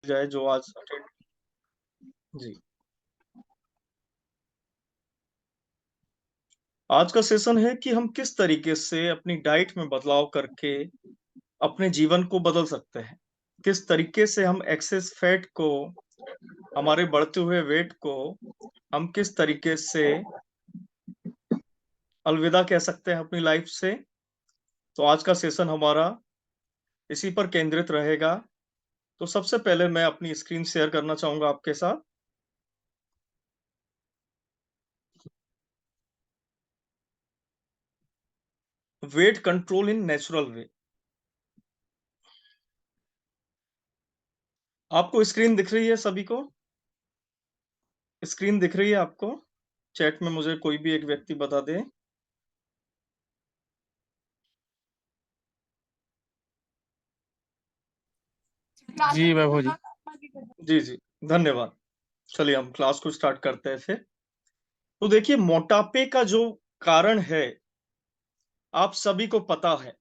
जाए जो आज अटेंड। जी, आज का सेशन है कि हम किस तरीके से अपनी डाइट में बदलाव करके अपने जीवन को बदल सकते हैं। किस तरीके से हम एक्सेस फैट को, हमारे बढ़ते हुए वेट को हम किस तरीके से अलविदा कह सकते हैं अपनी लाइफ से। तो आज का सेशन हमारा इसी पर केंद्रित रहेगा। तो सबसे पहले मैं अपनी स्क्रीन शेयर करना चाहूंगा आपके साथ। Weight control in natural way. आपको स्क्रीन दिख रही है सभी को? स्क्रीन दिख रही है आपको? चैट में मुझे कोई भी एक व्यक्ति बता दे। जी वैभव जी। जी, जी, धन्यवाद। चलिए हम क्लास को स्टार्ट करते हैं फिर। तो देखिए, मोटापे का जो कारण है, आप सभी को पता है।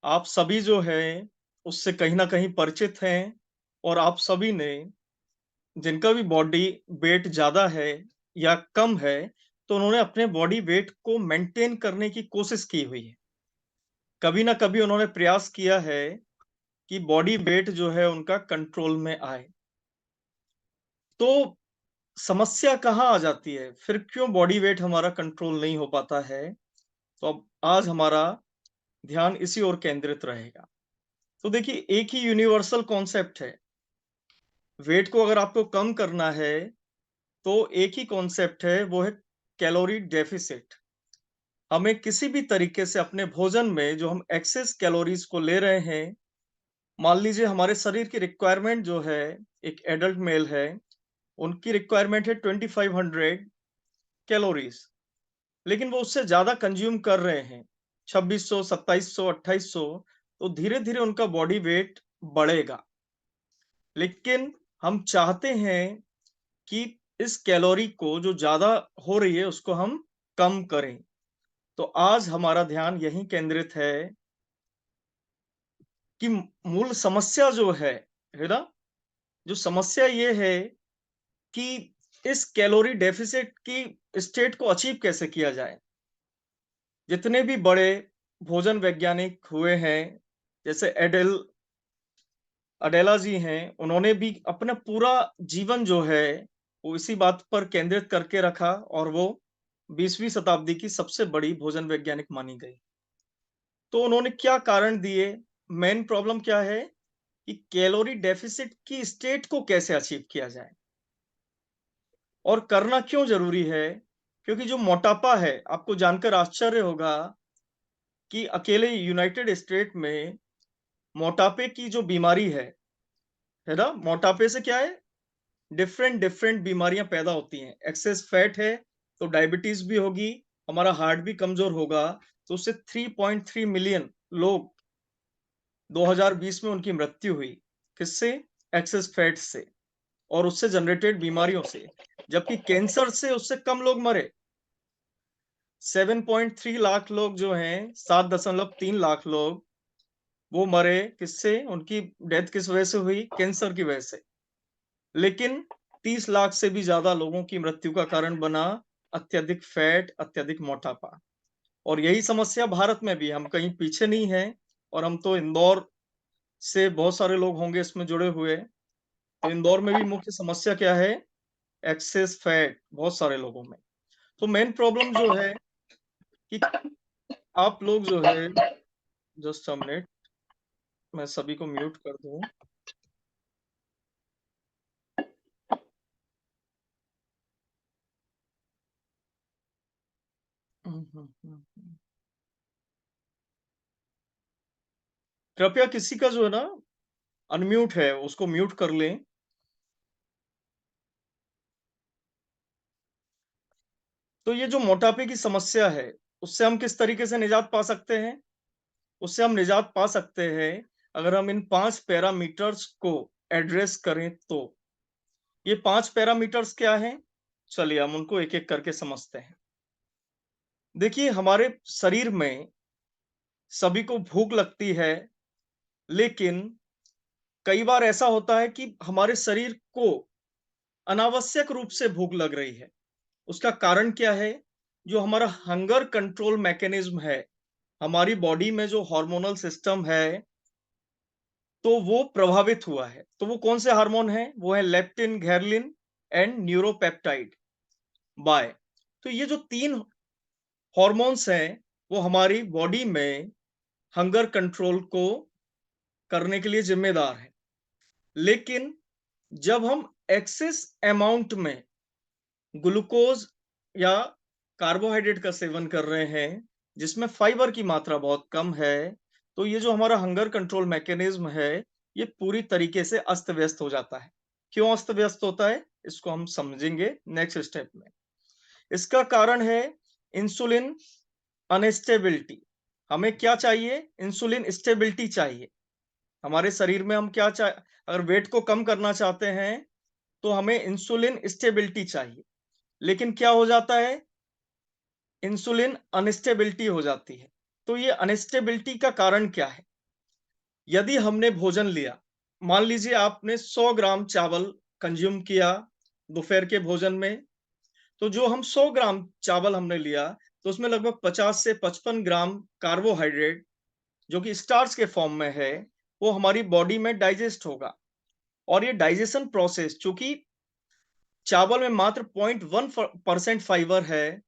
आप सभी जो है, उससे कहीं न कहीं परिचित हैं और आप सभी ने, जिनका भी बॉडी वेट ज़्यादा है या कम है, तो उन्होंने अपने बॉडी वेट को मेंटेन करने की कोशिश की हुई है। कभी न कभी उन्होंने प्रयास किया है कि बॉडी वेट जो है उनका कंट्रोल में आए। तो समस्या कहाँ आ जाती है? फिर क्यों बॉडी वेट हमारा कंट्रोल नहीं हो पाता है? तो अब आज हमारा ध्यान इसी ओर केंद्रित रहेगा। तो देखिए, एक ही यूनिवर्सल कॉन्सेप्ट है। वेट को अगर आपको कम करना है, तो एक ही कॉन्सेप्ट है, वो है कैलोरी डेफिसिट। हमें किसी भी तरीके से अपने भोजन में जो हम एक्सेस कैलोरीज़ को ले रहे हैं, मान लीजिए हमारे शरीर की रिक्वायरमेंट जो है, एक एडल्ट मेल है, उनकी रिक्वायरमेंट है 2500 कैलोरीज़। लेकिन वो उससे ज़्यादा कंज़्यूम कर रहे हैं, 2600, 2700, 2800, तो धीरे-धीरे उनका बॉडी वेट बढ़ेगा। लेकिन हम चाहते हैं कि इस कैलोरी को जो ज़्यादा हो रही है, उसको हम कम करें। तो आज हमारा ध्यान यहीं केंद्रित है कि मूल समस्या जो है ना? जो समस्या ये है कि इस कैलोरी डेफिसिट की स्टेट को अचीव कैसे किया जाए? जितने भी बड़े भोजन वैज्ञानिक हुए हैं, जैसे अडेला जी हैं, उन्होंने भी अपना पूरा जीवन जो है, वो इसी बात पर केंद्रित करके रखा और वो 20वीं शताब्दी की सबसे बड़ी भोजन वैज्ञानिक मानी गई। तो उन्होंने क्या कारण दिए? मेन प्रॉब्लम क्या है कि कैलोरी डेफिसिट की स्टेट को कैसे अचीव किया जाए और करना क्यों ज़रूरी है? क्योंकि जो मोटापा है, आपको जानकर आश्चर्य होगा कि अकेले यूनाइटेड स्टेट में मोटापे की जो बीमारी है ना? मोटापे से क्या है? डिफरेंट डिफरेंट बीमारियां पैदा होती हैं। एक्सेस फैट है तो डायबिटीज भी होगी, हमारा हार्ट भी कमजोर होगा। तो उससे 3.3 मिलियन लोग 2020 में उनकी मृत्यु हुई। किससे? एक्सेस फैट से और उससे जनरेटेड बीमारियों से। जबकि कैंसर से उससे कम लोग मरे। 7.3 लाख लोग जो हैं, 7.3 लाख लोग वो मरे। किससे? उनकी डेथ किस वजह से हुई? कैंसर की वजह से। लेकिन 30 लाख से भी ज़्यादा लोगों की मृत्यु का कारण बना अत्यधिक फैट, अत्यधिक मोटापा। और यही समस्या भारत में भी, हम कहीं पीछे नहीं हैं। और हम तो इंदौर से बहुत सारे लोग होंगे इसमें जुड़े हुए। तो इंदौर में भी मुख्य समस्या क्या है? एक्सेस फैट बहुत सारे लोगों में। तो मेन प्रॉब्लम जो है कि आप लोग जो है, जस्ट अ मिनट, मैं सभी को म्यूट कर दूँ। कृपया किसी का जो है ना अनम्यूट है, उसको म्यूट कर लें। तो ये जो मोटापे की समस्या है, उससे हम किस तरीके से निजात पा सकते हैं? उससे हम निजात पा सकते हैं अगर हम इन 5 पैरामीटर्स को एड्रेस करें तो। ये 5 पैरामीटर्स क्या हैं? चलिए हम उनको एक-एक करके समझते हैं। देखिए, हमारे शरीर में सभी को भूख लगती है, लेकिन कई बार ऐसा होता है कि हमारे शरीर को अनावश्यक रूप से भूख लग रही है। उसका कारण क्या है? जो हमारा हंगर कंट्रोल मैकेनिज्म है, हमारी बॉडी में जो हार्मोनल सिस्टम है, तो वो प्रभावित हुआ है। तो वो कौन से हार्मोन हैं? वो है लेप्टिन, घैर्लिन एंड न्यूरोपेप्टाइड बाय। तो ये जो 3 हार्मोन्स हैं, वो हमारी बॉडी में हंगर कंट्रोल को करने के लिए ज़िम्मेदार हैं। लेकिन जब हम एक्सेस अमाउंट में ग्लूकोज़ या कार्बोहाइड्रेट का सेवन कर रहे हैं, जिसमें फाइबर की मात्रा बहुत कम है, तो ये जो हमारा हंगर कंट्रोल मैकेनिज़्म है, ये पूरी तरीके से अस्त-व्यस्त हो जाता है। क्यों अस्त-व्यस्त होता है? इसको हम समझेंगे नेक्स्ट स्टेप में। इसका कारण है इंसुलिन अनस्टेबिलिटी। हमें क्या चाहिए? इंसुलिन स्टेबिलिटी चाहिए। हमारे शरीर में हम क्या अगर वेट को कम करना चाहते हैं, तो हमें इंसुलिन स्टेबिलिटी चाहिए। लेकिन क्या हो जाता है? इंसुलिन अनस्टेबिलिटी हो जाती है। तो ये अनस्टेबिलिटी का कारण क्या है? यदि हमने भोजन लिया, मान लीजिए आपने 100 ग्राम चावल कंज़्यूम किया दोपहर के भोजन में, तो जो हम 100 ग्राम चावल हमने लिया, तो उसमें लगभग 50 से 55 ग्राम कार्बोहाइड्रेट जो कि स्टार्च के फॉर्म में है, वो हमारी बॉडी में डाइजेस्ट होगा। और ये डाइजेशन प्रोसेस चूँकि चावल में मात्र 0.1% फाइबर है,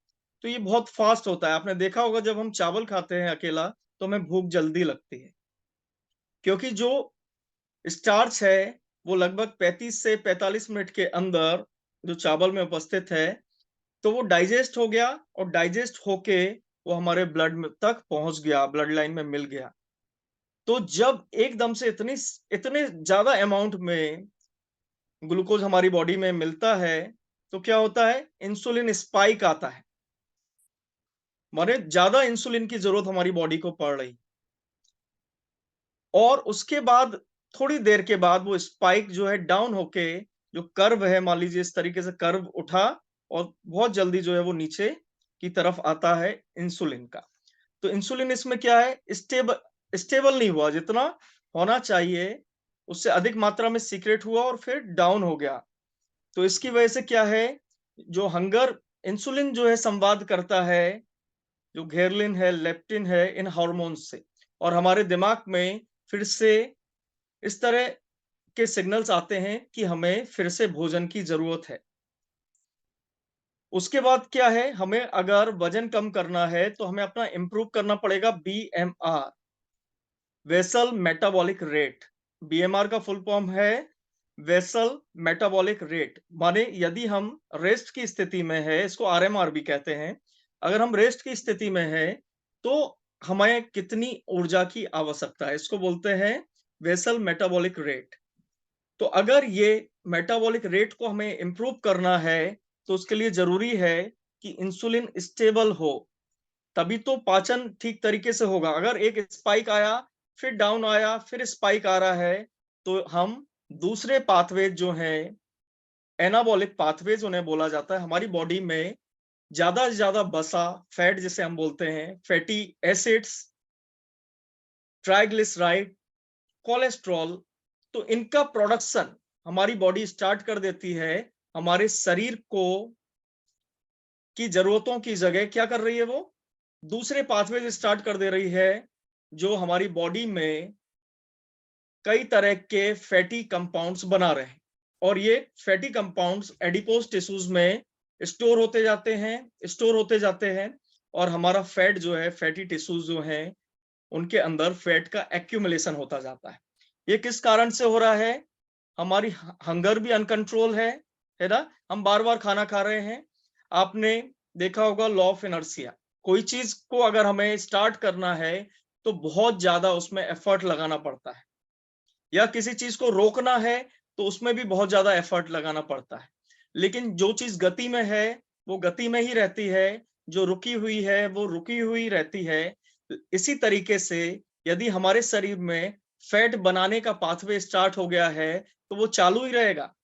तो ये बहुत फास्ट होता है। आपने देखा होगा जब हम चावल खाते हैं अकेला, तो हमें भूख जल्दी लगती है। क्योंकि जो स्टार्च है, वो लगभग 35 से 45 मिनट के अंदर जो चावल में उपस्थित है, तो वो डाइजेस्ट हो गया और डाइजेस्ट होके वो हमारे ब्लड में तक पहुँच गया, ब्लड लाइन में मिल गया। तो जब एकदम से इतने ज़्यादा अमाउंट में ग्लूकोज़ हमारी बॉडी में मिलता है, तो क्या होता है? इंसुलिन स्पाइक आता है। माने ज़्यादा इंसुलिन की ज़रूरत हमारी बॉडी को पड़ रही और उसके बाद थोड़ी देर के बाद वो स्पाइक जो है डाउन होके जो कर्व है मान लीजिए इस तरीके से कर्व उठा और बहुत जल्दी जो है वो नीचे की तरफ आता है इंसुलिन का। तो इंसुलिन इसमें क्या है? स्टेबल नहीं हुआ, जितना होना चाहिए उससे अधिक मात्रा में सीक्रेट हुआ और फिर डाउन हो गया। तो इसकी वजह से क्या है? जो हंगर इंसुलिन जो है संवाद करता है, जो घैर्लिन है, लेप्टिन है, इन हार्मोन्स से और हमारे दिमाग में फिर से इस तरह के सिग्नल्स आते हैं कि हमें फिर से भोजन की ज़रूरत है। उसके बाद क्या है? हमें अगर वज़न कम करना है, तो हमें अपना इम्प्रूव करना पड़ेगा BMR, basal metabolic rate. BMR का फुल फॉर्म है बेसल मेटाबॉलिक रेट। माने यदि हम रेस्ट की स्थिति में है, इसको आरएमआर भी कहते हैं। अगर हम रेस्ट की स्थिति में हैं, तो हमें कितनी ऊर्जा की आवश्यकता है, इसको बोलते हैं बेसल मेटाबॉलिक रेट। तो अगर ये मेटाबॉलिक रेट को हमें इम्प्रूव करना है, तो उसके लिए ज़रूरी है कि इंसुलिन स्टेबल हो, तभी तो पाचन ठीक तरीके से होगा। अगर एक स्पाइक आया, फिर डाउन आया, फिर स्पाइक आ रहा है, तो हम दूसरे पाथवेज जो हैं, एनाबॉलिक पाथवेज उन्हें बोला जाता है, हमारी बॉडी में ज़्यादा से ज़्यादा वसा, फैट जिसे हम बोलते हैं, फैटी एसिड्स, ट्राइग्लिसराइड, कोलेस्ट्रॉल, तो इनका प्रोडक्शन हमारी बॉडी स्टार्ट कर देती है, हमारे शरीर को की ज़रूरतों की जगह क्या कर रही है वो? दूसरे पाथवेज स्टार्ट कर दे रही है, जो हमारी बॉडी में कई तरह के फैटी कंपाउंड्स बना रहे हैं और ये फैटी कंपाउंड्स एडिपोज टिश्यूज में स्टोर होते जाते हैं और हमारा फैट जो है, फैटी टिश्यूज जो हैं, उनके अंदर फैट का एक्यूमुलेशन होता जाता है। ये किस कारण से हो रहा है? हमारी हंगर भी अनकंट्रोल है ना? हम बार-बार खाना खा रहे हैं। आपने देखा होगा लॉ ऑफ इनर्शिया, कोई चीज़ को अगर हमें स्टार्ट करना है, तो बहुत ज़्यादा उसमें एफर्ट लगाना पड़ता है या किसी चीज़ को रोकना है, तो उसमें भी बहुत ज़्यादा एफर्ट लगाना पड़ता है। लेकिन जो चीज़ गति में है, वो गति में ही रहती है, जो रुकी हुई है, वो रुकी हुई रहती है। इसी तरीके से यदि हमारे शरीर में फैट बनाने का पाथवे स्टार्ट हो गया है, तो वो चालू ही रहेगा।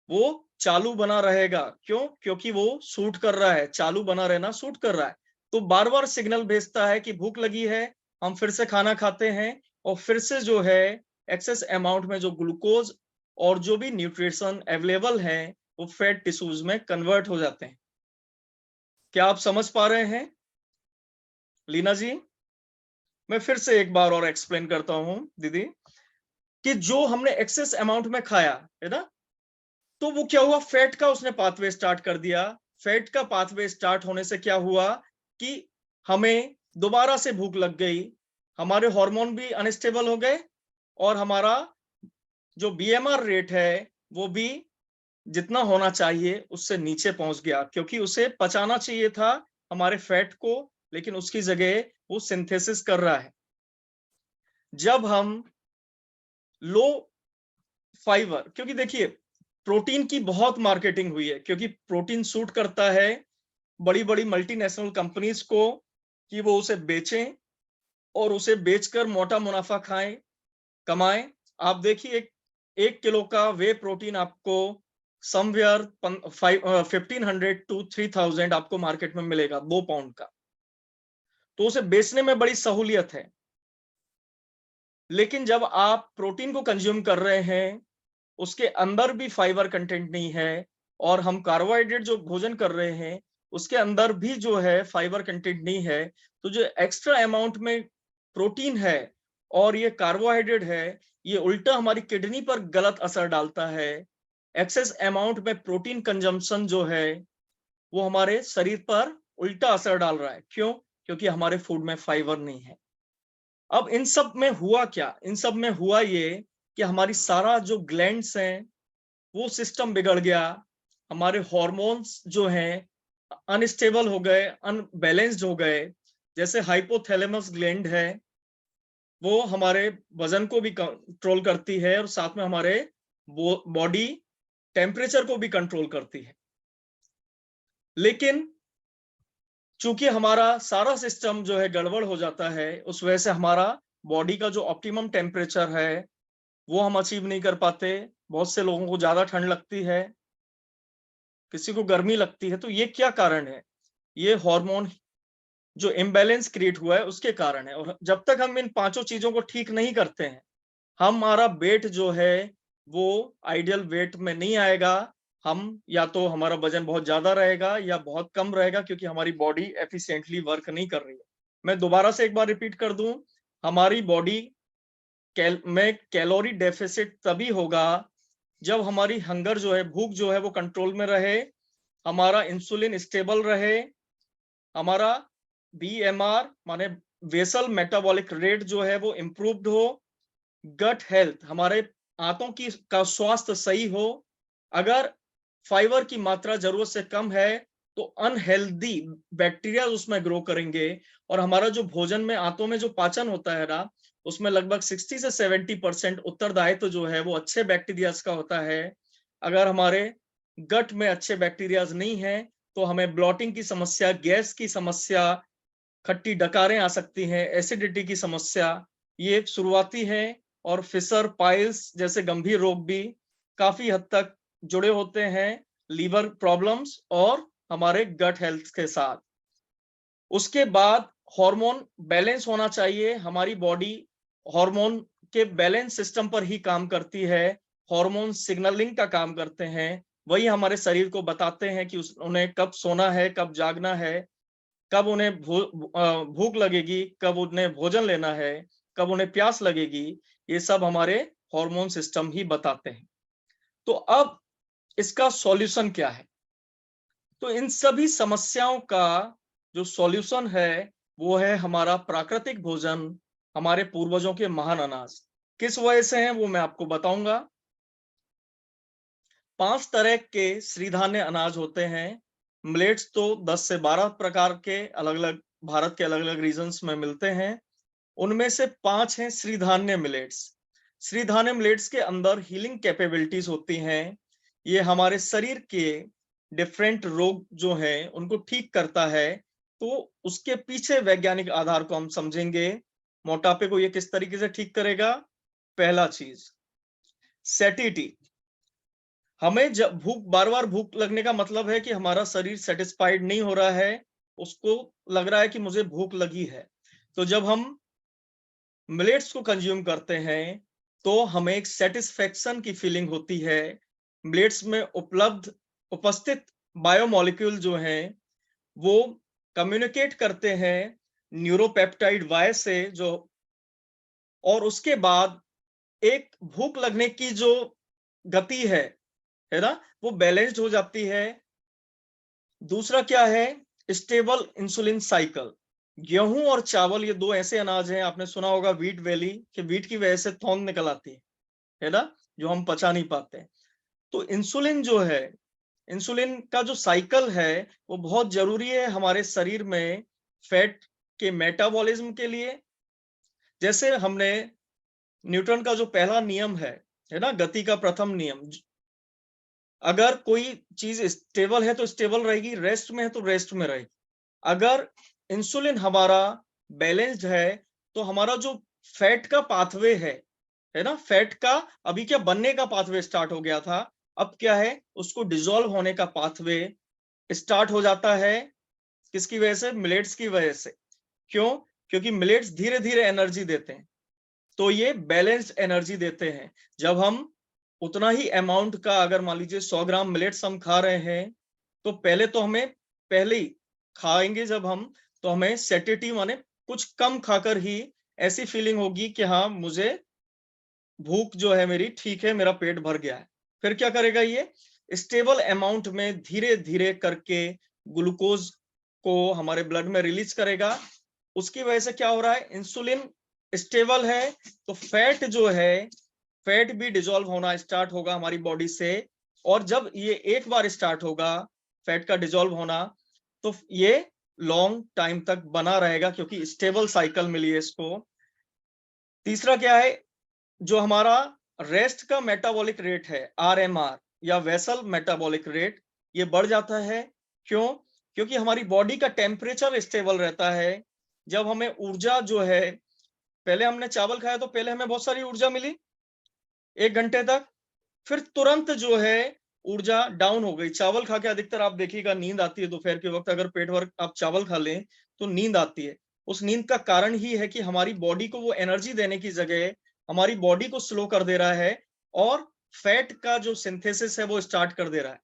वो चालू बना रहेगा। क्यों? क्योंकि वो सूट कर रहा है, चालू बना रहना सूट कर रहा है। तो बार-बार सिग्नल भेजता है कि भूख लगी है, हम फिर से खाना खाते हैं और फिर से जो है एक्सेस अमाउंट में जो ग्लूकोज और जो भी न्यूट्रिशन अवेलेबल है वो फैट टिश्यूज में कन्वर्ट हो जाते हैं। क्या आप समझ पा रहे हैं लीना जी? मैं फिर से एक बार और एक्सप्लेन करता हूं दीदी, कि जो हमने एक्सेस अमाउंट में खाया है ना, तो वो क्या हुआ, फैट का उसने पाथवे स्टार्ट कर दिया। फैट का पाथवे स्टार्ट होने से क्या हुआ कि हमें दोबारा से भूख लग गई, हमारे हार्मोन भी अनस्टेबल हो गए और हमारा जो बीएमआर रेट है वो भी जितना होना चाहिए उससे नीचे पहुंच गया, क्योंकि उसे पचाना चाहिए था हमारे फैट को, लेकिन उसकी जगह वो सिंथेसिस कर रहा है। जब हम लो फाइबर, क्योंकि देखिए प्रोटीन की बहुत मार्केटिंग हुई है, क्योंकि प्रोटीन सूट करता है बड़ी बड़ी मल्टीनेशनल कंपनीज को कि वो उसे बेचें और उसे बेचकर मोटा मुनाफा खाएं, कमाएं। आप देखिए एक किलो का वे प्रोटीन आपको समवेयर 1500 टू 3000 आपको मार्केट में मिलेगा 2 पाउंड का, तो उसे बेचने में बड़ी सहूलियत है। लेकिन जब आप प्रोटीन को कंज्यूम कर रहे हैं, उसके अंदर भी फाइबर कंटेंट नहीं है, और हम कार्बोहाइड्रेट जो भोजन कर रहे हैं उसके अंदर भी जो है फाइबर कंटेंट नहीं है, तो जो एक्स्ट्रा अमाउंट में प्रोटीन है और ये कार्बोहाइड्रेट है, ये उल्टा हमारी किडनी पर गलत असर डालता है। एक्सेस अमाउंट में प्रोटीन कंजम्पशन जो है वो हमारे शरीर पर उल्टा असर डाल रहा है। क्यों? क्योंकि हमारे फूड में फाइबर नहीं है। अब इन सब में हुआ क्या, इन सब में हुआ ये कि हमारी सारा जो ग्लैंड्स हैं वो सिस्टम बिगड़ गया, हमारे हॉर्मोन्स जो हैं अनस्टेबल हो गए, अनबैलेंस्ड हो गए। जैसे हाइपोथैलेमस ग्लैंड है, वो हमारे वजन को भी कंट्रोल करती है और साथ में हमारे बॉडी टेम्परेचर को भी कंट्रोल करती है। लेकिन चूंकि हमारा सारा सिस्टम जो है गड़बड़ हो जाता है, उस वजह से हमारा बॉडी का जो ऑप्टिमम टेम्परेचर है वो हम अचीव नहीं कर पाते। बहुत से लोगों को ज्यादा ठंड लगती है, किसी को गर्मी लगती है। तो ये क्या कारण है? ये हार्मोन जो इम्बैलेंस क्रिएट हुआ है उसके कारण है। और जब तक हम इन पांचों चीजों को ठीक नहीं करते हैं, हमारा वेट जो है वो आइडियल वेट में नहीं आएगा। हम या तो हमारा वजन बहुत ज्यादा रहेगा या बहुत कम रहेगा, क्योंकि हमारी बॉडी एफिशिएंटली वर्क नहीं कर रही है। मैं दोबारा से एक बार रिपीट कर दूं, हमारी बॉडी में कैलोरी डेफिसिट तभी होगा जब हमारी हंगर जो है, भूख जो है वो कंट्रोल में रहे, हमारा इंसुलिन स्टेबल रहे, हमारा बीएमआर माने वेसल मेटाबॉलिक रेट जो है वो इम्प्रूव्ड हो, गट हेल्थ हमारे आंतों की का स्वास्थ्य सही हो। अगर फाइबर की मात्रा जरूरत से कम है तो अनहेल्दी बैक्टीरिया उसमें ग्रो करेंगे, और हमारा जो भोजन में आंतों में जो पाचन होता है ना, उसमें लगभग 60 से 70% उत्तरदायित्व जो है वो अच्छे बैक्टीरियाज का होता है। अगर हमारे गट में अच्छे बैक्टीरियाज नहीं है तो हमें ब्लॉटिंग की समस्या, गैस की समस्या, खट्टी डकारें आ सकती हैं, एसिडिटी की समस्या, ये शुरुआती है। और फिशर पाइल्स जैसे गंभीर रोग भी काफी हद तक जुड़े होते हैं लीवर प्रॉब्लम्स और हमारे गट हेल्थ के साथ। उसके बाद हार्मोन बैलेंस होना चाहिए। हमारी बॉडी हार्मोन के बैलेंस सिस्टम पर ही काम करती है, हार्मोन सिग्नलिंग का काम करते हैं। वही हमारे शरीर को बताते हैं कि उन्हें कब सोना है, कब जागना है, कब उन्हें भूख लगेगी, कब उन्हें भोजन लेना है, कब उन्हें प्यास लगेगी। ये सब हमारे हार्मोन सिस्टम ही बताते हैं। तो अब इसका सॉल्यूशन क्या है? तो इन सभी समस्याओं का जो सॉल्यूशन है वो है हमारा प्राकृतिक भोजन, हमारे पूर्वजों के महान अनाज। किस वजह से हैं वो मैं आपको बताऊंगा। 5 तरह के श्रीधान्य अनाज होते हैं। मिलेट्स तो 10 से 12 प्रकार के अलग अलग भारत के अलग अलग रीजन्स में मिलते हैं। उनमें से 5 हैं श्रीधान्य मिलेट्स। श्रीधान्य मिलेट्स के अंदर हीलिंग कैपेबिलिटीज होती हैं। ये हमारे शरीर के डिफरेंट रोग जो हैं उनको ठीक करता है। तो उसके पीछे वैज्ञानिक आधार को हम समझेंगे। मोटापे को ये किस तरीके से ठीक करेगा? पहला चीज सेटिटी। हमें जब बार बार भूख लगने का मतलब है कि हमारा शरीर सेटिस्फाइड नहीं हो रहा है, उसको लग रहा है कि मुझे भूख लगी है। तो जब हम मिलेट्स को कंज्यूम करते हैं तो हमें एक सेटिस्फेक्शन की फीलिंग होती है। मिलेट्स में उपस्थित बायोमोलिक्यूल जो हैं, वो कम्युनिकेट करते हैं न्यूरोपेप्टाइड वाई से, जो और उसके बाद एक भूख लगने की जो गति है ना? वो बैलेंस्ड हो जाती है। दूसरा क्या है? Stable insulin cycle. गेहूं और चावल ये दो ऐसे अनाज हैं, आपने सुना होगा व्हीट वैली, कि व्हीट की वजह से थोन निकल आती है ना? जो हम पचा नहीं पाते। तो इंसुलिन जो है, इंसुलिन का जो साइकिल है, वो बहुत जरूरी है हमारे शरीर में फैट के मेटाबॉलिज्म के लिए। जैसे हमने न्यूटन का जो पहला नियम है ना, गति का प्रथम नियम, अगर कोई चीज स्टेबल है तो स्टेबल रहेगी, रेस्ट में है तो रेस्ट में रहेगी। अगर इंसुलिन हमारा बैलेंस्ड है, तो हमारा जो फैट का पाथवे है ना, फैट का अभी क्या बनने का पाथवे स्टार्ट हो गया था, अब क्या है, उसको डिसॉल्व होने का पाथवे स्टार्ट हो जाता है। किसकी वजह से? मिलेट्स की वजह से। क्यों? क्योंकि मिलेट्स धीरे धीरे एनर्जी देते हैं, तो ये बैलेंस्ड एनर्जी देते हैं। जब हम उतना ही अमाउंट का, अगर मान लीजिए 100 ग्राम मिलेट्स हम खा रहे हैं, तो पहले ही खाएंगे जब हम, तो हमें सेटिटी माने कुछ कम खाकर ही ऐसी फीलिंग होगी कि हाँ, मुझे भूख जो है मेरी ठीक है, मेरा पेट भर गया है। फिर क्या करेगा ये? स्टेबल अमाउंट में धीरे धीरे करके ग्लूकोज को हमारे ब्लड में रिलीज करेगा। उसकी वजह से क्या हो रहा है? इंसुलिन स्टेबल है, तो फैट जो है, फैट भी डिसॉल्व होना स्टार्ट होगा हमारी बॉडी से। और जब ये एक बार स्टार्ट होगा फैट का डिसॉल्व होना, तो ये लॉन्ग टाइम तक बना रहेगा, क्योंकि स्टेबल साइकिल मिली है इसको। तीसरा क्या है? जो हमारा रेस्ट का मेटाबॉलिक रेट है, आरएमआर या वेसल मेटाबॉलिक रेट, ये बढ़ जाता है। क्यों? क्योंकि हमारी बॉडी का टेम्परेचर स्टेबल रहता है। जब हमें ऊर्जा जो है, पहले हमने चावल खाया तो पहले हमें बहुत सारी ऊर्जा मिली 1 घंटे तक, फिर तुरंत जो है ऊर्जा डाउन हो गई। चावल खा के अधिकतर आप देखिएगा नींद आती है दोपहर के वक्त, अगर पेट भर आप चावल खा लें तो नींद आती है। उस नींद का कारण ही है कि हमारी बॉडी को वो एनर्जी देने की जगह हमारी बॉडी को स्लो कर दे रहा है, और फैट का जो सिंथेसिस है वो स्टार्ट कर दे रहा है।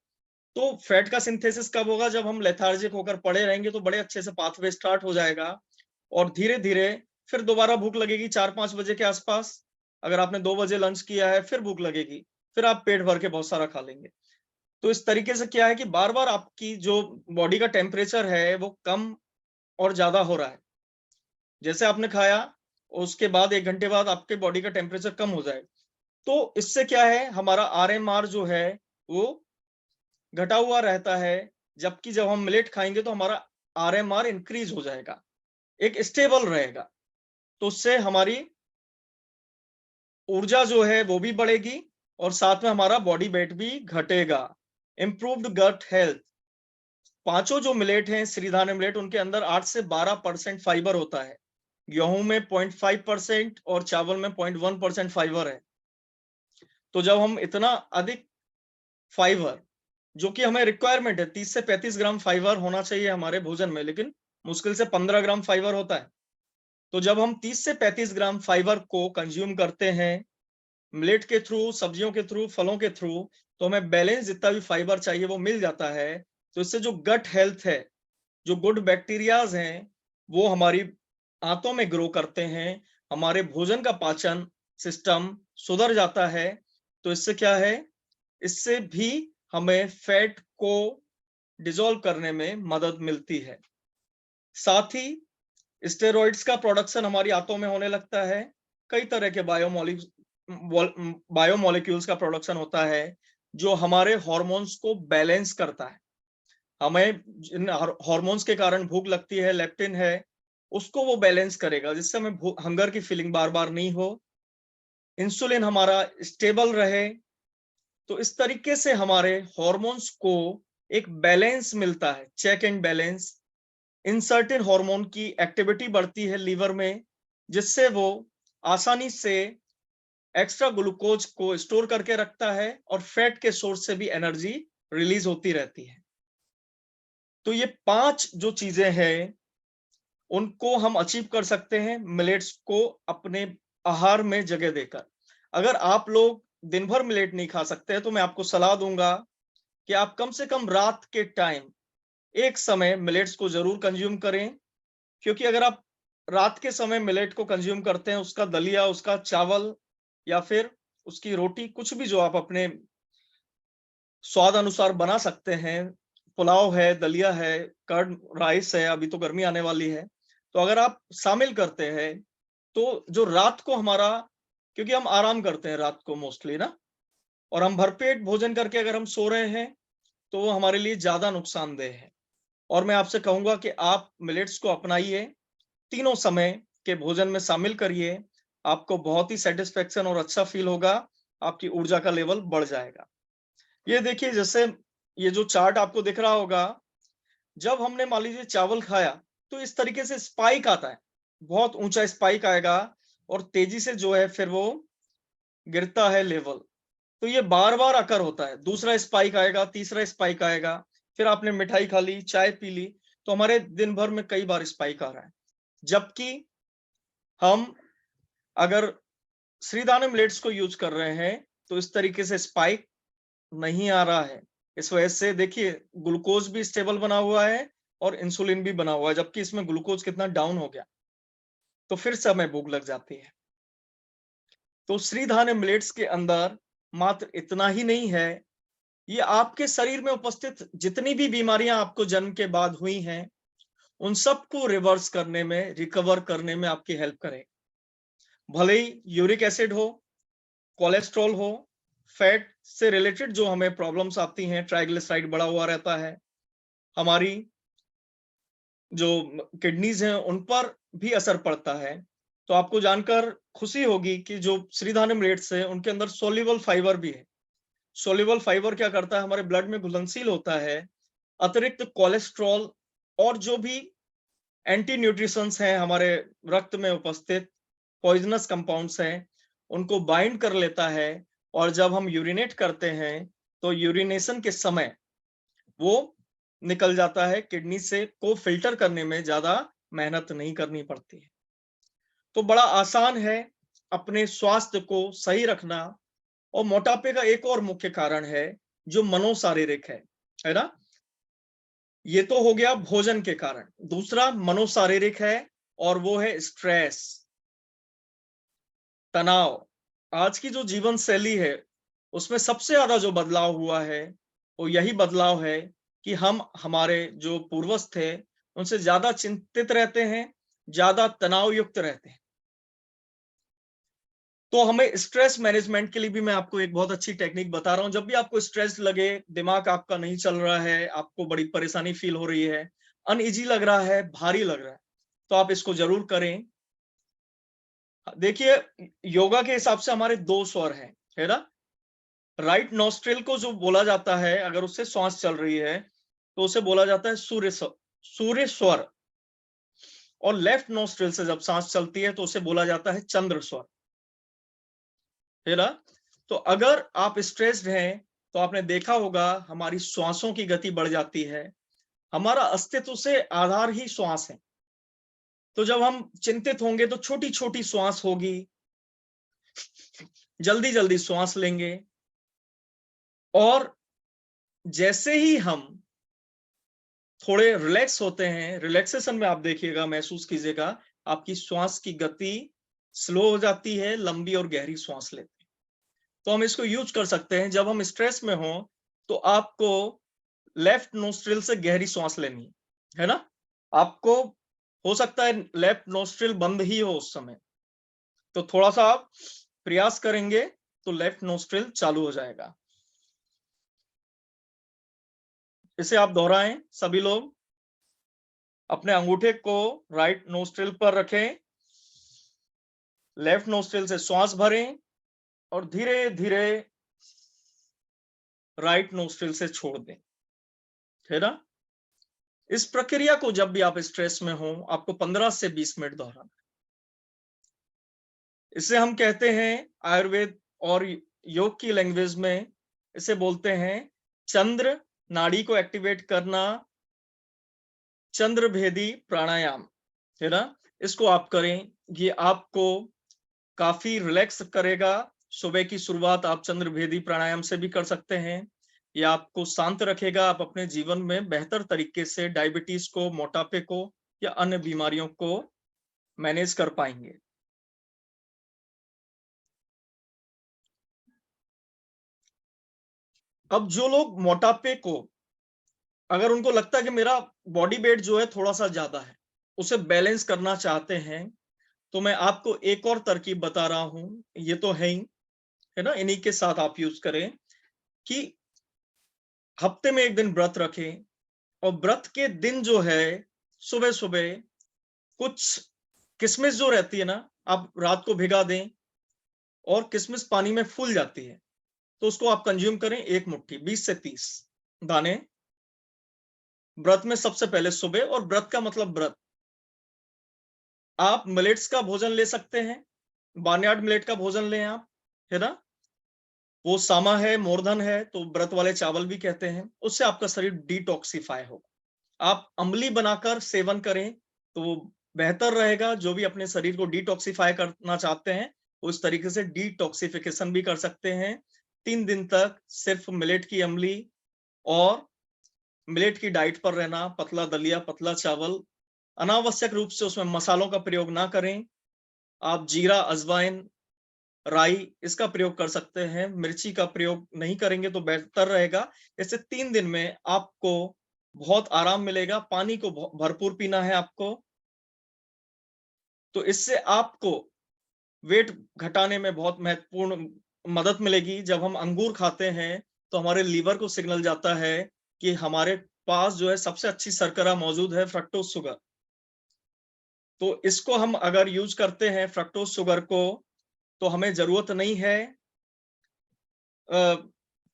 तो फैट का सिंथेसिस कब होगा? जब हम लेथार्जिक होकर पड़े रहेंगे, तो बड़े अच्छे से पाथवे स्टार्ट हो जाएगा, और धीरे धीरे फिर दोबारा भूख लगेगी 4-5 बजे के आसपास। अगर आपने 2 बजे लंच किया है, फिर भूख लगेगी, फिर आप पेट भर के बहुत सारा खा लेंगे। तो इस तरीके से क्या है कि बार बार आपकी जो बॉडी का टेम्परेचर है वो कम और ज्यादा हो रहा है। जैसे आपने खाया, उसके बाद 1 घंटे बाद आपके बॉडी का टेम्परेचर कम हो जाएगा। तो इससे क्या है, हमारा आरएमआर जो है वो घटा हुआ रहता है। जबकि जब हम मिलेट खाएंगे तो हमारा आरएमआर इंक्रीज हो जाएगा, एक स्टेबल रहेगा। तो उससे हमारी ऊर्जा जो है वो भी बढ़ेगी, और साथ में हमारा बॉडी वेट भी घटेगा। Improved gut health. पांचों जो मिलेट हैं, सिरिधान्य मिलेट, उनके अंदर 8 से 12% फाइबर होता है। गेहूं में 0.5% और चावल में 0.1% फाइबर है। तो जब हम इतना अधिक फाइबर, जो कि हमें रिक्वायरमेंट है, 30 से 35 ग्राम फाइबर होना चाहिए हमारे भोजन में, लेकिन मुश्किल से 15 ग्राम फाइबर होता है। तो जब हम 30 से 35 ग्राम फाइबर को कंज्यूम करते हैं मिलेट के थ्रू, सब्जियों के थ्रू, फलों के थ्रू, तो हमें बैलेंस जितना भी फाइबर चाहिए वो मिल जाता है। तो इससे जो गट हेल्थ है, जो गुड बैक्टीरियाज हैं, वो हमारी आंतों में ग्रो करते हैं, हमारे भोजन का पाचन सिस्टम सुधर जाता है। तो इससे क्या है, इससे भी हमें फैट को डिसॉल्व करने में मदद मिलती है। साथ ही स्टेरॉइड्स का प्रोडक्शन हमारी आंतों में होने लगता है। कई तरह के बायोमोलिक्यूल्स का प्रोडक्शन होता है, जो हमारे हार्मोन्स को बैलेंस करता है। हमें जिन हार्मोन्स के कारण भूख लगती है, लेप्टिन है, उसको वो बैलेंस करेगा, जिससे हमें हंगर की फीलिंग बार बार नहीं हो, इंसुलिन हमारा स्टेबल रहे। तो इस तरीके से हमारे हार्मोन्स को एक बैलेंस मिलता है, चेक एंड बैलेंस। इंसर्टेन हार्मोन की एक्टिविटी बढ़ती है लीवर में, जिससे वो आसानी से एक्स्ट्रा ग्लूकोज को स्टोर करके रखता है, और फैट के सोर्स से भी एनर्जी रिलीज होती रहती है। तो ये 5 जो चीजें हैं, उनको हम अचीव कर सकते हैं मिलेट्स को अपने आहार में जगह देकर। अगर आप लोग दिन भर मिलेट नहीं खा सकते तो मैं आपको सलाह दूंगा कि आप कम से कम रात के टाइम एक समय मिलेट्स को जरूर कंज्यूम करें, क्योंकि अगर आप रात के समय मिलेट को कंज्यूम करते हैं, उसका दलिया, उसका चावल या फिर उसकी रोटी, कुछ भी जो आप अपने स्वाद अनुसार बना सकते हैं, पुलाव है, दलिया है, कर्ड राइस है, अभी तो गर्मी आने वाली है, तो अगर आप शामिल करते हैं तो जो रात को हमारा, क्योंकि हम आराम करते हैं रात को मोस्टली ना, और हम भरपेट भोजन करके अगर हम सो रहे हैं तो वो हमारे लिए ज्यादा नुकसानदेह है। और मैं आपसे कहूंगा कि आप मिलेट्स को अपनाइए, तीनों समय के भोजन में शामिल करिए, आपको बहुत ही सेटिस्फेक्शन और अच्छा फील होगा, आपकी ऊर्जा का लेवल बढ़ जाएगा। ये देखिए, जैसे ये जो चार्ट आपको दिख रहा होगा, जब हमने मान लीजिए चावल खाया तो इस तरीके से स्पाइक आता है, बहुत ऊंचा स्पाइक आएगा और तेजी से जो है फिर वो गिरता है लेवल। तो ये बार बार अकर होता है, दूसरा स्पाइक आएगा, तीसरा स्पाइक आएगा, फिर आपने मिठाई खा ली, चाय पी ली, तो हमारे दिन भर में कई बार स्पाइक आ रहा है। जबकि हम अगर श्रीदाने मिलेट्स को यूज कर रहे हैं तो इस तरीके से स्पाइक नहीं आ रहा है। इस वजह से देखिए ग्लूकोज भी स्टेबल बना हुआ है और इंसुलिन भी बना हुआ है, जबकि इसमें ग्लूकोज कितना डाउन हो गया, तो फिर से हमें भूख लग जाती है। तो श्रीधान्य मिलेट्स के अंदर मात्र इतना ही नहीं है, ये आपके शरीर में उपस्थित जितनी भी बीमारियां आपको जन्म के बाद हुई हैं उन सबको रिवर्स करने में, रिकवर करने में आपकी हेल्प करे। भले ही यूरिक एसिड हो, कोलेस्ट्रॉल हो, फैट से रिलेटेड जो हमें प्रॉब्लम्स आती हैं, ट्राइग्लिसराइड बढ़ा हुआ रहता है, हमारी जो किडनीज हैं उन पर भी असर पड़ता है। तो आपको जानकर खुशी होगी कि जो श्रीधान्य मिलेट्स है उनके अंदर सोल्यूबल फाइबर भी है। सोल्यूबल फाइबर क्या करता है, हमारे ब्लड में घुलनशील होता है, अतिरिक्त कोलेस्ट्रॉल और जो भी एंटी न्यूट्रिशंस हैं हमारे रक्त में उपस्थित पॉइजनस कंपाउंड्स हैं उनको बाइंड कर लेता है। और जब हम यूरिनेट करते हैं तो यूरिनेशन के समय वो निकल जाता है, किडनी से को फिल्टर करने में ज्यादा मेहनत नहीं करनी पड़ती है। तो बड़ा आसान है अपने स्वास्थ्य को सही रखना। और मोटापे का एक और मुख्य कारण है जो मनोशारीरिक है ना। ये तो हो गया भोजन के कारण, दूसरा मनोशारीरिक है और वो है स्ट्रेस, तनाव। आज की जो जीवन शैली है उसमें सबसे ज्यादा जो बदलाव हुआ है वो यही बदलाव है कि हम हमारे जो पूर्वज थे उनसे ज्यादा चिंतित रहते हैं, ज्यादा तनाव युक्त रहते हैं। तो हमें स्ट्रेस मैनेजमेंट के लिए भी मैं आपको एक बहुत अच्छी टेक्निक बता रहा हूं। जब भी आपको स्ट्रेस लगे, दिमाग आपका नहीं चल रहा है, आपको बड़ी परेशानी फील हो रही है, अनइजी लग रहा है, भारी लग रहा है, तो आप इसको जरूर करें। देखिए, योगा के हिसाब से हमारे दो स्वर हैं, है ना। राइट नोस्ट्रिल को जो बोला जाता है, अगर उससे श्वास चल रही है तो उसे बोला जाता है सूर्य स्वर। और लेफ्ट नोस्ट्रिल से जब सांस चलती है तो उसे बोला जाता है चंद्र स्वर, है ना। तो अगर आप स्ट्रेस्ड हैं तो आपने देखा होगा हमारी श्वासों की गति बढ़ जाती है, हमारा अस्तित्व से आधार ही श्वास है। तो जब हम चिंतित होंगे तो छोटी छोटी श्वास होगी, जल्दी जल्दी श्वास लेंगे, और जैसे ही हम थोड़े रिलैक्स होते हैं, रिलैक्सेशन में आप देखिएगा, महसूस कीजिएगा, आपकी श्वास की गति स्लो हो जाती है, लंबी और गहरी श्वास लेते हैं। तो हम इसको यूज कर सकते हैं, जब हम स्ट्रेस में हो तो आपको लेफ्ट नोस्ट्रिल से गहरी श्वास लेनी है ना। आपको हो सकता है लेफ्ट नोस्ट्रिल बंद ही हो उस समय, तो थोड़ा सा आप प्रयास करेंगे तो लेफ्ट नोस्ट्रिल चालू हो जाएगा। इसे आप दोहराएं सभी लोग, अपने अंगूठे को राइट नोस्ट्रिल पर रखें, लेफ्ट नोस्ट्रिल से श्वास भरें और धीरे धीरे राइट नोस्ट्रिल से छोड़ दें, है ना। इस प्रक्रिया को जब भी आप स्ट्रेस में हो आपको 15 से 20 मिनट दोहराना। इसे हम कहते हैं आयुर्वेद और योग की लैंग्वेज में इसे बोलते हैं चंद्र नाड़ी को एक्टिवेट करना, चंद्र भेदी प्राणायाम, है ना। इसको आप करें, ये आपको काफी रिलैक्स करेगा, सुबह की शुरुआत आप चंद्रभेदी प्राणायाम से भी कर सकते हैं। ये आपको शांत रखेगा, आप अपने जीवन में बेहतर तरीके से डायबिटीज को, मोटापे को या अन्य बीमारियों को मैनेज कर पाएंगे। अब जो लोग मोटापे को, अगर उनको लगता है कि मेरा बॉडी वेट जो है थोड़ा सा ज्यादा है, उसे बैलेंस करना चाहते हैं, तो मैं आपको एक और तरकीब बता रहा हूं। ये तो है ही, है ना, इन्हीं के साथ आप यूज करें कि हफ्ते में एक दिन व्रत रखें, और व्रत के दिन जो है सुबह सुबह कुछ किशमिश जो रहती है ना, आप रात को भिगा दें, और किशमिश पानी में फूल जाती है, तो उसको आप कंज्यूम करें, एक मुट्ठी 20 से 30 दाने व्रत में सबसे पहले सुबह। और व्रत का मतलब व्रत, आप मिलेट्स का भोजन ले सकते हैं, बार्नयार्ड मिलेट का भोजन लें आप, है ना, वो सामा है, मोरधन है, तो व्रत वाले चावल भी कहते हैं, उससे आपका शरीर डिटॉक्सिफाई होगा। आप अम्ली बनाकर सेवन करें तो वो बेहतर रहेगा। जो भी अपने शरीर को डिटॉक्सिफाई करना चाहते हैं, उस तरीके से डिटॉक्सिफिकेशन भी कर सकते हैं। 3 दिन तक सिर्फ मिलेट की अम्ली और मिलेट की डाइट पर रहना, पतला दलिया, पतला चावल, अनावश्यक रूप से उसमें मसालों का प्रयोग ना करें। आप जीरा, अजवाइन, राई इसका प्रयोग कर सकते हैं, मिर्ची का प्रयोग नहीं करेंगे तो बेहतर रहेगा। इससे 3 दिन में आपको बहुत आराम मिलेगा। पानी को भरपूर पीना है आपको, तो इससे आपको वेट घटाने में बहुत महत्वपूर्ण मदद मिलेगी। जब हम अंगूर खाते हैं तो हमारे लीवर को सिग्नल जाता है कि हमारे पास जो है सबसे अच्छी शर्करा मौजूद है, फ्रक्टोज शुगर। तो इसको हम अगर यूज करते हैं फ्रक्टोज शुगर को, तो हमें जरूरत नहीं है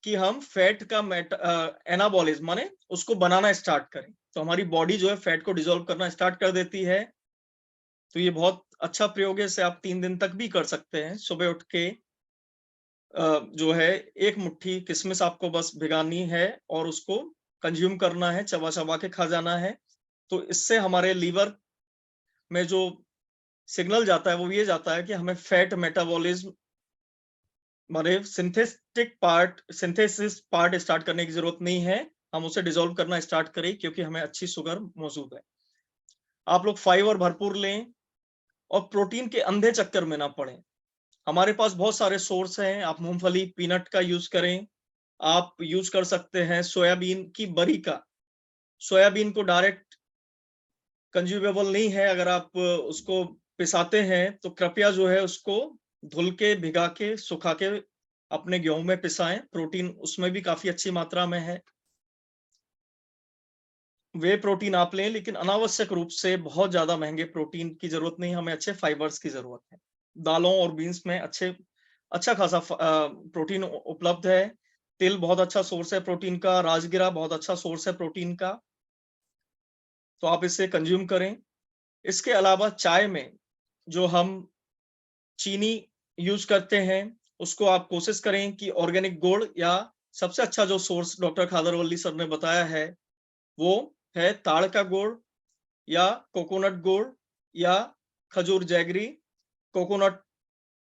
कि हम फैट का एनाबॉलिज्म माने उसको बनाना स्टार्ट करें, तो हमारी बॉडी जो है फैट को डिसॉल्व करना स्टार्ट कर देती है। तो ये बहुत अच्छा प्रयोग है, इसे आप 3 दिन तक भी कर सकते हैं। सुबह उठ के जो है एक मुट्ठी किशमिश आपको बस भिगानी है और उसको कंज्यूम करना है, चबा चबा के खा जाना है। तो इससे हमारे लीवर में जो सिग्नल जाता है वो ये जाता है कि हमें फैट मेटाबॉलिज्म माने सिंथेसिस पार्ट स्टार्ट करने की जरूरत नहीं है, हम उसे डिसॉल्व करना स्टार्ट करें, क्योंकि हमें अच्छी शुगर मौजूद है। आप लोग फाइबर भरपूर लें और प्रोटीन के अंधे चक्कर में ना पड़े। हमारे पास बहुत सारे सोर्स हैं, आप मूंगफली, पीनट का यूज करें, आप यूज कर सकते हैं सोयाबीन की बरी का। सोयाबीन को डायरेक्ट कंज्यूमेबल नहीं है, अगर आप उसको पिसाते हैं तो कृपया जो है उसको धुल के, भिगा के, सुखा के अपने गेहूं में पिसाएं, प्रोटीन उसमें भी काफी अच्छी मात्रा में है। वे प्रोटीन आप लें, लेकिन अनावश्यक रूप से बहुत ज्यादा महंगे प्रोटीन की जरूरत नहीं, हमें अच्छे फाइबर्स की जरूरत है। दालों और बीन्स में अच्छा खासा प्रोटीन उपलब्ध है। तिल बहुत अच्छा सोर्स है प्रोटीन का, राजगिरा बहुत अच्छा सोर्स है प्रोटीन का, तो आप इसे कंज्यूम करें। इसके अलावा चाय में जो हम चीनी यूज करते हैं, उसको आप कोशिश करें कि ऑर्गेनिक गुड़, या सबसे अच्छा जो सोर्स डॉक्टर खादरवल्ली सर ने बताया है वो है ताड़ का गुड़, या कोकोनट गुड़, या खजूर जैगरी, कोकोनट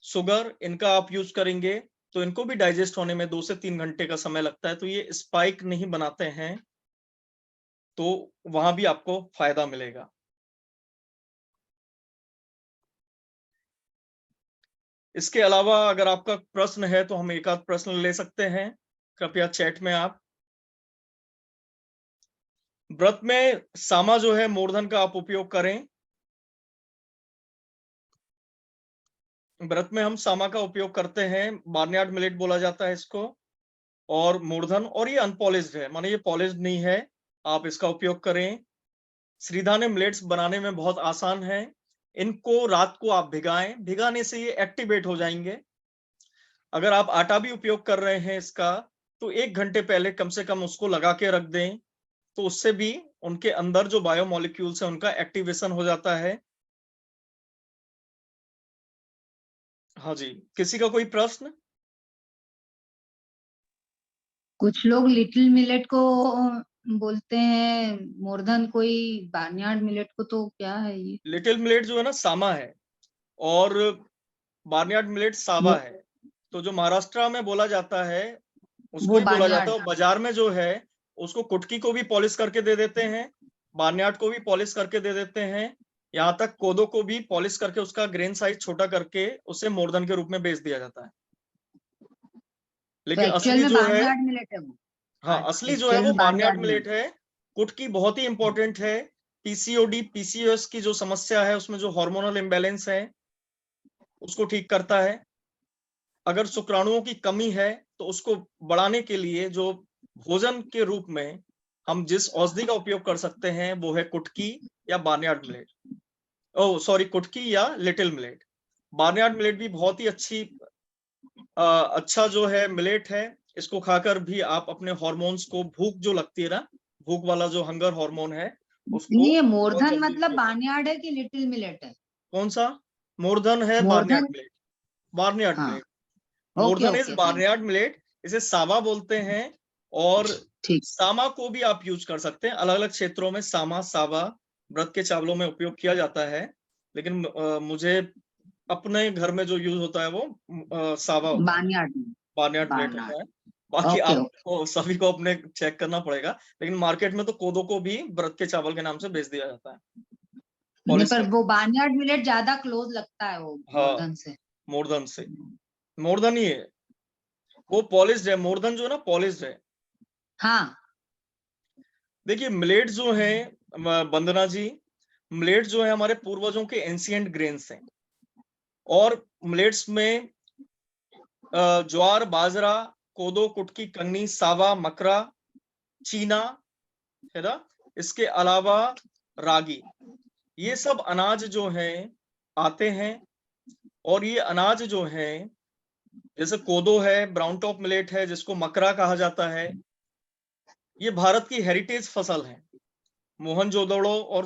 शुगर, इनका आप यूज करेंगे तो इनको भी डाइजेस्ट होने में 2 से 3 घंटे का समय लगता है, तो ये स्पाइक नहीं बनाते हैं, तो वहां भी आपको फायदा मिलेगा। इसके अलावा अगर आपका प्रश्न है तो हम एक आध प्रश्न ले सकते हैं, कृपया चैट में आप। व्रत में सामा जो है मूर्धन का आप उपयोग करें। व्रत में हम सामा का उपयोग करते हैं, बार्नयार्ड मिलेट बोला जाता है इसको, और मूर्धन, और ये अनपॉलिश्ड है, माने ये पॉलिश्ड नहीं है, आप इसका उपयोग करें। श्रीधान्य मिलेट्स बनाने में बहुत आसान है। इनको रात को आप भिगाएं, भिगाने से ये एक्टिवेट हो जाएंगे। अगर आप आटा भी उपयोग कर रहे हैं इसका, तो 1 घंटे पहले कम से कम उसको लगा के रख दें, तो उससे भी उनके अंदर जो बायोमोलिक्यूल्स है उनका एक्टिवेशन हो जाता है। हाँ जी, किसी का कोई प्रश्न? कुछ लोग लिटिल मिलेट को बोलते हैं, मोरधन कोई बार्नयार्ड मिलेट को, तो क्या है ये? लिटिल मिलेट जो है ना सामा है, और बार्नयार्ड मिलेट सावा वो है। तो जो महाराष्ट्र में बोला जाता है, उसको वो ही बोला जाता बार्नयार्ड। है, और बाज़ार में जो है, उसको कुटकी को भी पॉलिश करके दे देते हैं, बार्नयार्ड को भी पॉलिश करके दे देते हैं, यहाँ तक कोदो को भी पॉलिश करके उसका ग्रेन साइज़ छोटा करके उसे मोरधन के रूप में बेच दिया जाता है। तो लेकिन एक्चुअल असली में जो है, बार्नयार्ड मिलेट है वो। हाँ, असली जो है एक्चुअल वो में बार्नयार्ड बार्नयार्ड मिलेट मिलेट। है। कुटकी बहुत ही इम्पोर्टेंट है। पीसीओडी, पीसीओएस की जो समस्या है, उसमें जो हार्मोनल इम्बैलेंस है, उसको ठीक करता है। अगर शुक्राणुओं की कमी है, तो उसको बढ़ाने के लिए जो भोजन के रूप में हम जिस औषधि का उपयोग कर सकते हैं, वो है कुटकी या बार्नयार्ड मिलेट। ओह! सॉरी, कुटकी या लिटिल मिलेट। बार्नयार्ड मिलेट भी बहुत ही अच्छा जो है मिलेट है। इसको खाकर भी आप अपने हॉर्मोन्स को, भूख जो लगती है ना, भूख वाला जो हंगर हार्मोन है, उसको नहीं, ये बहुत मोरधन जल्दी मतलब उपयोग कर, बार्नयार्ड है कि लिटिल मिलेट है? कौन-सा? मोरधन है बार्नयार्ड मोरधन। मिलेट, बार्नयार्ड हाँ। मिलेट। ओके, मोरधन is okay, fine. Barnyard millet, इसे सावा बोलते हैं, और ठीक। सामा को भी आप यूज़ कर सकते हैं। अलग-अलग क्षेत्रों में सामा, सावा व्रत के चावलों में उपयोग किया जाता है, लेकिन मुझे अपने घर में जो यूज़ होता है वो सावा होता है, बार्नयार्ड में। Barnyard millet barnyard. होता है। बाकी ओके, ओके। आपको सभी को अपने चेक करना पड़ेगा, लेकिन मार्केट में तो कोदो को भी व्रत के चावल के नाम से बेच दिया जाता है, नहीं, पॉलिश पर करके। वो बार्नयार्ड मिलेट ज़्यादा क्लोज़ लगता है वो हाँ, मोरधन से। मोरधन से। मोरधन ही है, वो पॉलिश्ड है, मोरधन जो है ना पॉलिश्ड है। हाँ। देखिए मिलेट जो है, वंदना जी, मिलेट जो है हमारे पूर्वजों के एंशिएंट ग्रेन्स हैं, और मिलेट्स में ज्वार, बाजरा, कोदो, कुटकी, कंगनी, सावा, मकरा, चीना, है ना? इसके अलावा रागी, ये सब अनाज जो हैं आते हैं, और ये अनाज जो हैं, जैसे कोदो है, ब्राउन टॉप मिलेट है, जिसको मकरा कहा जाता है, ये भारत की हेरिटेज फसल है। मोहनजोदड़ो और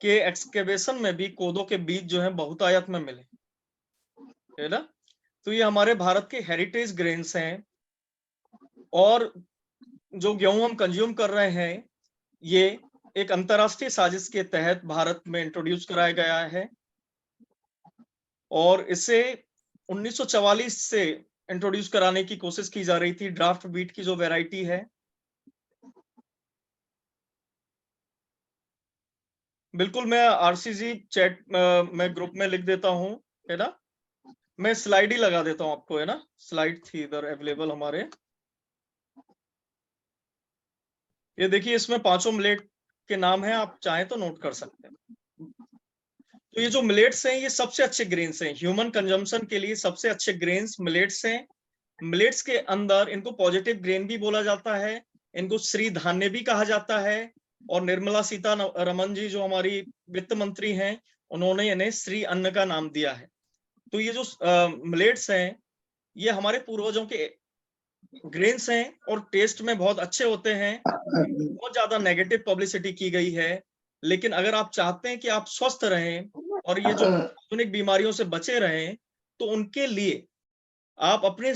के एक्सकेवेशन में भी कोदो के बीज जो हैं बहुतायत में मिले, है ना? तो ये हमारे भारत के हेरिटेज ग्रेन्स हैं, और जो गेहूँ हम कंज़्यूम कर रहे हैं, ये एक अंतर्राष्ट्रीय साजिश के तहत भारत में इंट्रोड्यूस कराया गया है, और इसे 1944 से इंट्रोड्यूस कराने की कोशिश की जा रही थी, ड्राफ्ट व्हीट की जो वैरायटी है। बिल्कुल, मैं आरसीजी चैट में ग्रुप में लिख देता हूँ, है ना? मैं स्लाइड ही लगा देता हूँ आपको, है ना? स्लाइड थी इधर अवेलेबल हमारे। ये देखिए, इसमें पाँचों मिलेट के नाम हैं, आप चाहें तो नोट कर सकते हैं। तो ये जो मिलेट्स हैं, ये सबसे अच्छे ग्रेन्स हैं, ह्यूमन कंजम्पशन के लिए सबसे अच्छे ग्रेन्स मिलेट्स हैं। मिलेट्स के अंदर इनको पॉजिटिव ग्रेन भी बोला जाता है, इनको श्री धान्य भी कहा जाता है, और निर्मला सीतारमण जी जो हमारी वित्त मंत्री हैं, उन्होंने इन्हें श्री अन्न का नाम दिया है। तो ये जो मिलेट्स हैं, ये हमारे पूर्वजों के ग्रेन्स हैं, और टेस्ट में बहुत अच्छे होते हैं। इनकी बहुत ज़्यादा नेगेटिव पब्लिसिटी की गई है, लेकिन अगर आप चाहते हैं कि आप स्वस्थ रहें और ये जो आधुनिक बीमारियों से बचे रहें, तो उनके लिए आप अपने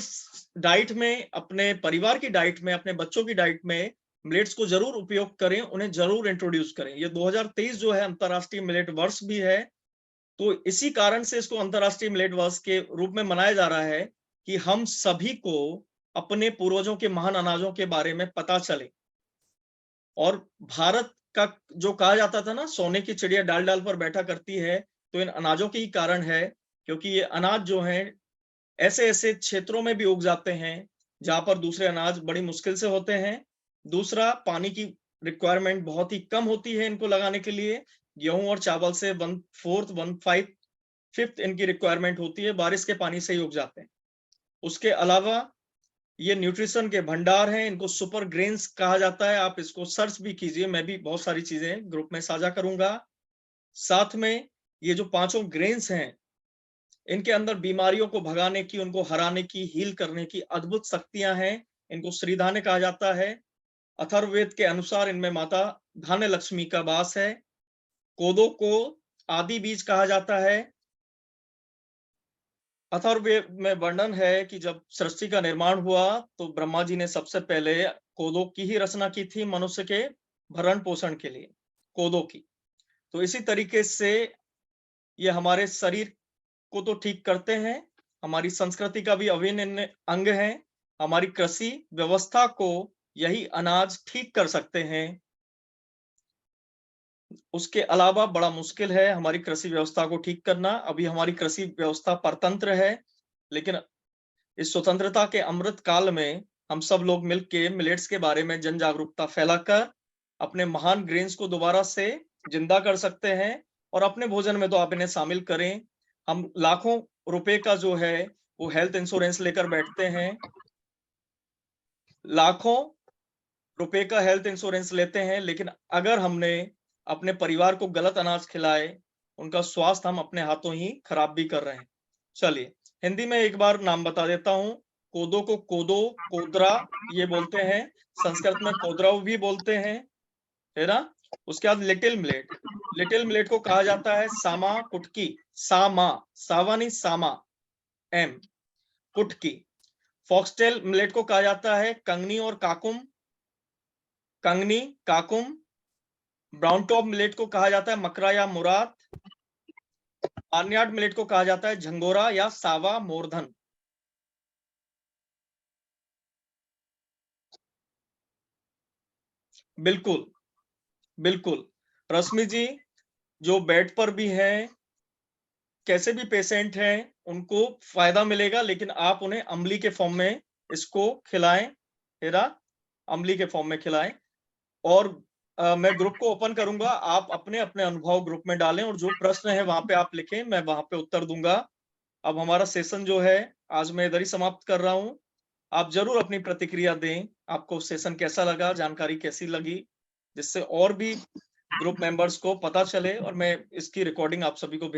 डाइट में, अपने परिवार की डाइट में, अपने बच्चों की डाइट में मिलेट्स को ज़रूर उपयोग करें, उन्हें ज़रूर इंट्रोड्यूस करें। ये 2023 जो है अंतर्राष्ट्रीय मिलेट वर्ष भी है, तो इसी कारण से इसको अंतर्राष्ट्रीय मिलेट वर्ष के रूप में मनाया जा रहा है, कि हम सभी को अपने पूर्वजों के महान अनाजों के बारे में पता चले। और भारत का जो कहा जाता था ना, सोने की चिड़िया डाल-डाल पर बैठा करती है, तो इन अनाजों के ही कारण है, क्योंकि ये अनाज जो हैं, ऐसे-ऐसे क्षेत्रों में भी उग जाते हैं, जहाँ पर दूसरे अनाज बड़ी मुश्किल से होते हैं। दूसरा, पानी की रिक्वायरमेंट बहुत ही कम होती है इनको लगाने के लिए। गेहूँ और चावल से 1/4, 1/5 इनकी रिक्वायरमेंट होती है, बारिश के पानी से ही उग जाते हैं। उसके अलावा ये न्यूट्रिशन के भंडार हैं, इनको सुपर ग्रेन्स कहा जाता है, आप इसको सर्च भी कीजिए, मैं भी बहुत सारी चीज़ें ग्रुप में साझा करूँगा। साथ में ये जो पाँचों ग्रेन्स हैं, इनके अंदर बीमारियों को भगाने की, उनको हराने की, हील करने की अद्भुत शक्तियाँ हैं। इनको श्रीधान्य कहा जाता है। अथर्ववेद के अनुसार इनमें माता धान्य लक्ष्मी का वास है। कोदो को आदि बीज कहा जाता है। अथर्ववेद में वर्णन है कि जब सृष्टि का निर्माण हुआ, तो ब्रह्मा जी ने सबसे पहले कोदो की ही रचना की थी मनुष्य के भरण-पोषण के लिए, कोदो की। तो इसी तरीके से ये हमारे शरीर को तो ठीक करते हैं, हमारी संस्कृति का भी अभिन्न अंग है। हमारी कृषि व्यवस्था को यही अनाज ठीक कर सकते हैं। उसके अलावा बड़ा मुश्किल है हमारी कृषि व्यवस्था को ठीक करना। अभी हमारी कृषि व्यवस्था परतंत्र है, लेकिन इस स्वतंत्रता के अमृत काल में हम सब लोग मिलके मिलेट्स के बारे में जन जागरूकता फैलाकर अपने महान ग्रेन्स को दोबारा से जिंदा कर सकते हैं और अपने भोजन में तो आप इन्हें शामिल करें। हम लाखों रुपए का जो है वो हेल्थ इंश्योरेंस लेकर बैठते हैं, लाखों रुपए का हेल्थ इंश्योरेंस लेते हैं, लेकिन अगर हमने अपने परिवार को गलत अनाज खिलाए, उनका स्वास्थ्य हम अपने हाथों ही खराब भी कर रहे हैं। चलिए, हिंदी में एक बार नाम बता देता हूँ। कोदो को कोदो, कोदरा ये बोलते हैं। संस्कृत में कोदराव भी बोलते हैं, है ना? उसके बाद लिटिल मिलेट। लिटिल मिलेट को कहा जाता है सामा कुटकी। सामा, सावा नहीं सामा, एम, कुटकी। फॉक्सटेल मिलेट को कहा जाता है कंगनी और काकुम। कंगनी, काकुम। ब्राउन टॉप मिलेट को कहा जाता है मकरा या मुराद। बार्नयार्ड मिलेट को कहा जाता है झंगोरा या सावा मोरधन। बिल्कुल, बिल्कुल। रश्मि जी, जो बेड पर भी हैं, कैसे भी पेशेंट हैं, उनको फ़ायदा मिलेगा, लेकिन आप उन्हें अम्ली के फॉर्म में इसको खिलाएँ, है ना? अम्ली के फॉर्म में खिलाएँ और मैं ग्रुप को ओपन करूँगा, आप अपने-अपने अनुभव ग्रुप में डालें और जो प्रश्न है वहाँ पे आप लिखें, मैं वहाँ पे उत्तर दूँगा। अब हमारा सेशन जो है, आज मैं इधर ही समाप्त कर रहा हूँ। आप ज़रूर अपनी प्रतिक्रिया दें, आपको सेशन कैसा लगा, जानकारी कैसी लगी, जिससे और भी ग्रुप मेंबर्स को पता चले और मैं इसकी रिकॉर्डिंग आप सभी को